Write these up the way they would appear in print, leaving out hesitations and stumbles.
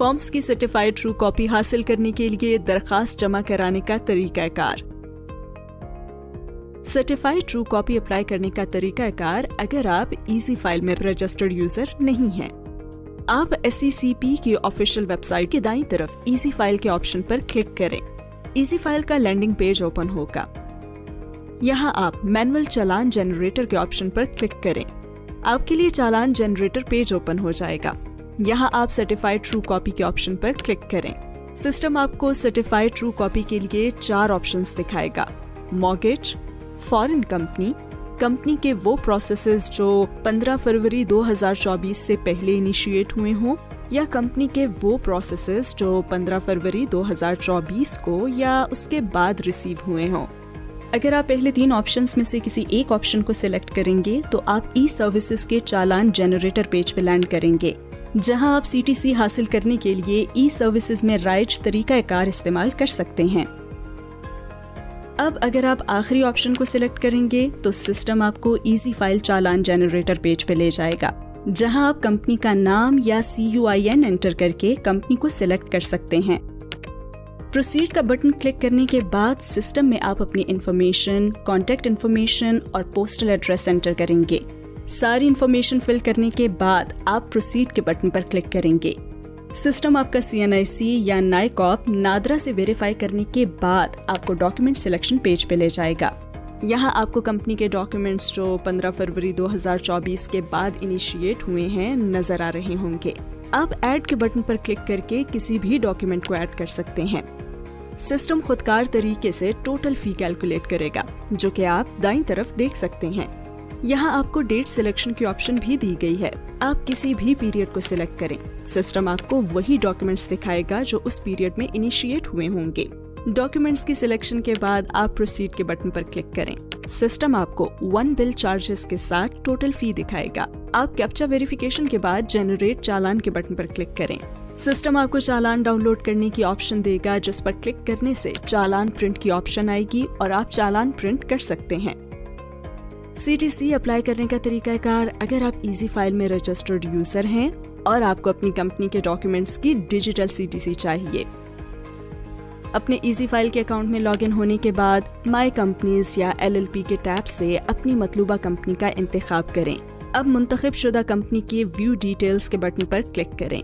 Forms की certified true copy हासिल करने के लिए दरखास्त जमा कराने का तरीकाकार। सर्टिफाइड ट्रू कॉपी अप्लाई करने का तरीकाकार अगर आप इजी फाइल में रजिस्टर्ड यूजर नहीं हैं। आप SECP की ऑफिशियल वेबसाइट की दाईं तरफ इजी फाइल के ऑप्शन पर क्लिक करें। इजी फाइल का लैंडिंग पेज ओपन होगा। यहाँ आप मैनुअल चालान जनरेटर के ऑप्शन पर क्लिक करें। आपके लिए चालान जनरेटर पेज ओपन हो जाएगा। यहाँ आप सर्टिफाइड ट्रू कॉपी के ऑप्शन पर क्लिक करें। सिस्टम आपको सर्टिफाइड ट्रू कॉपी के लिए 4 ऑप्शंस दिखाएगा: मॉर्गेज, फॉरेन कंपनी, कंपनी के वो प्रोसेसेस जो 15 फरवरी 2024 से पहले इनिशिएट हुए हों, या कंपनी के वो प्रोसेसेस जो 15 फरवरी 2024 को या उसके बाद रिसीव हुए हों। अगर आप पहले 3 ऑप्शंस में से किसी एक ऑप्शन को सिलेक्ट करेंगे तो आप ई सर्विसेज के चालान जनरेटर पेज पे लैंड करेंगे, जहां आप CTC हासिल करने के लिए ई सर्विसेज में राइज तरीकाकार इस्तेमाल कर सकते हैं। अब अगर आप आखिरी ऑप्शन को सिलेक्ट करेंगे तो सिस्टम आपको इजी फाइल चालान जनरेटर पेज पे ले जाएगा, जहां आप कंपनी का नाम या CUIN एंटर करके कंपनी को सिलेक्ट कर सकते हैं। प्रोसीड का बटन क्लिक करने के बाद सिस्टम में आप अपनी इंफॉर्मेशन, कॉन्टैक्ट इंफॉर्मेशन और पोस्टल एड्रेस एंटर करेंगे। सारी इंफॉर्मेशन फिल करने के बाद आप प्रोसीड के बटन पर क्लिक करेंगे। सिस्टम आपका CNIC या नाइकॉप नादरा से वेरीफाई करने के बाद आपको डॉक्यूमेंट सिलेक्शन पेज पे ले जाएगा। यहाँ आपको कंपनी के डॉक्यूमेंट्स जो 15 फरवरी 2024 के बाद इनिशिएट हुए हैं नजर आ रहे होंगे। आप ऐड के बटन पर क्लिक करके किसी भी डॉक्यूमेंट को ऐड कर सकते हैं। सिस्टम खुदकार तरीके से टोटल फी कैलकुलेट करेगा, जो कि आप दाईं तरफ देख सकते हैं। यहाँ आपको डेट सिलेक्शन की ऑप्शन भी दी गई है। आप किसी भी पीरियड को सिलेक्ट करें, सिस्टम आपको वही डॉक्यूमेंट्स दिखाएगा जो उस पीरियड में इनिशिएट हुए होंगे। डॉक्यूमेंट्स की सिलेक्शन के बाद आप प्रोसीड के बटन पर क्लिक करें। सिस्टम आपको 1 बिल चार्जेस के साथ टोटल फी दिखाएगा। आप कैप्चा वेरिफिकेशन के बाद जनरेट चालान के बटन पर क्लिक करें। सिस्टम आपको चालान डाउनलोड करने की ऑप्शन देगा, जिस पर क्लिक करने से चालान प्रिंट की ऑप्शन आएगी और आप चालान प्रिंट कर सकते हैं। CTC अप्लाई करने का तरीकाकार अगर आप इजी फाइल में रजिस्टर्ड यूजर हैं और आपको अपनी कंपनी के डॉक्यूमेंट्स की डिजिटल CTC चाहिए। अपने इजी फाइल के अकाउंट में लॉगिन होने के बाद माई कंपनीज या LLP के टैब से अपनी मतलूबा कंपनी का इंतखाब करें। अब मुंतखब शुदा कंपनी के व्यू डिटेल्स के बटन पर क्लिक करें।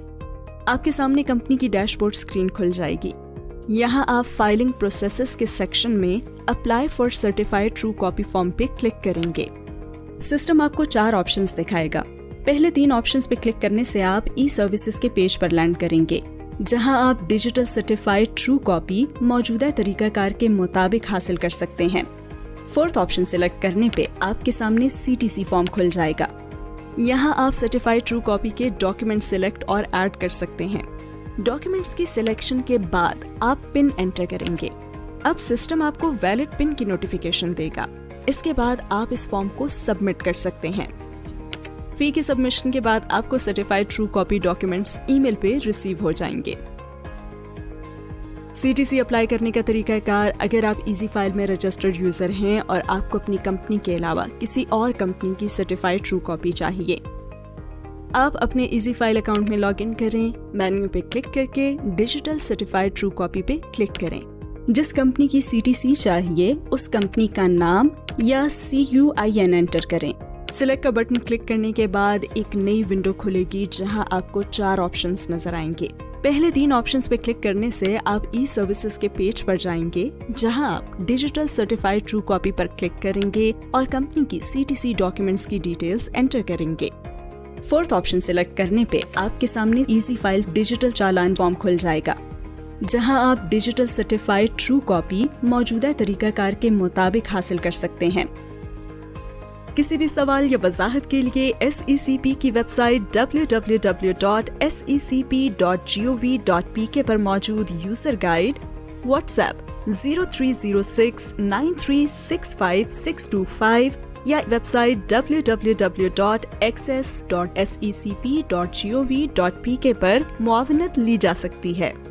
आपके सामने कंपनी की डैशबोर्ड स्क्रीन खुल जाएगी। यहाँ आप फाइलिंग प्रोसेसेस के सेक्शन में apply for certified true copy form पे क्लिक करेंगे। सिस्टम आपको 4 ऑप्शंस दिखाएगा। पहले 3 ऑप्शंस पे क्लिक करने से आप ई सर्विसेज के पेज पर लैंड करेंगे, जहां आप डिजिटल सर्टिफाइड ट्रू कॉपी मौजूदा तरीकाकार के मुताबिक हासिल कर सकते हैं। 4th ऑप्शन सिलेक्ट करने पे आपके सामने CTC फॉर्म खुल जाएगा। यहाँ आप सर्टिफाइड ट्रू कॉपी के डॉक्यूमेंट सिलेक्ट और ऐड कर सकते हैं। डॉक्यूमेंट्स की सिलेक्शन के बाद आप पिन एंटर करेंगे। अब सिस्टम आपको वैलिड पिन की नोटिफिकेशन देगा। इसके बाद आप इस फॉर्म को सबमिट कर सकते हैं। फी के सबमिशन के बाद आपको certified true copy documents email पे रिसीव हो जाएंगे। CTC अप्लाई करने का तरीकाकार अगर आप इजी फाइल में रजिस्टर्ड यूजर हैं और आपको अपनी कंपनी के अलावा किसी और कंपनी की सर्टिफाइड ट्रू कॉपी चाहिए। आप अपने इजी फाइल अकाउंट में लॉगिन करें, मेन्यू पे क्लिक करके डिजिटल सर्टिफाइड ट्रू कॉपी पे क्लिक करें। जिस कंपनी की CTC चाहिए उस कंपनी का नाम या CUIN एंटर करें। सिलेक्ट का बटन क्लिक करने के बाद एक नई विंडो खुलेगी, जहां आपको 4 ऑप्शंस नजर आएंगे। पहले 3 ऑप्शंस पे क्लिक करने से आप ई सर्विसेज के पेज पर जाएंगे, जहां आप डिजिटल सर्टिफाइड ट्रू कॉपी पर क्लिक करेंगे और कंपनी की CTC डॉक्यूमेंट्स की डिटेल्स एंटर करेंगे। 4th ऑप्शन सिलेक्ट करने पे आपके सामने इजी फाइल डिजिटल चालान फॉर्म खुल जाएगा, जहां आप डिजिटल सर्टिफाइड ट्रू कॉपी मौजूदा तरीकाकार के मुताबिक हासिल कर सकते हैं। किसी भी सवाल या वजाहत के लिए SECP की वेबसाइट www.secp.gov.pk पर मौजूद यूजर गाइड, WhatsApp 0306936565 या वेबसाइट www.access.secp.gov.pk पर मुआवनत ली जा सकती है।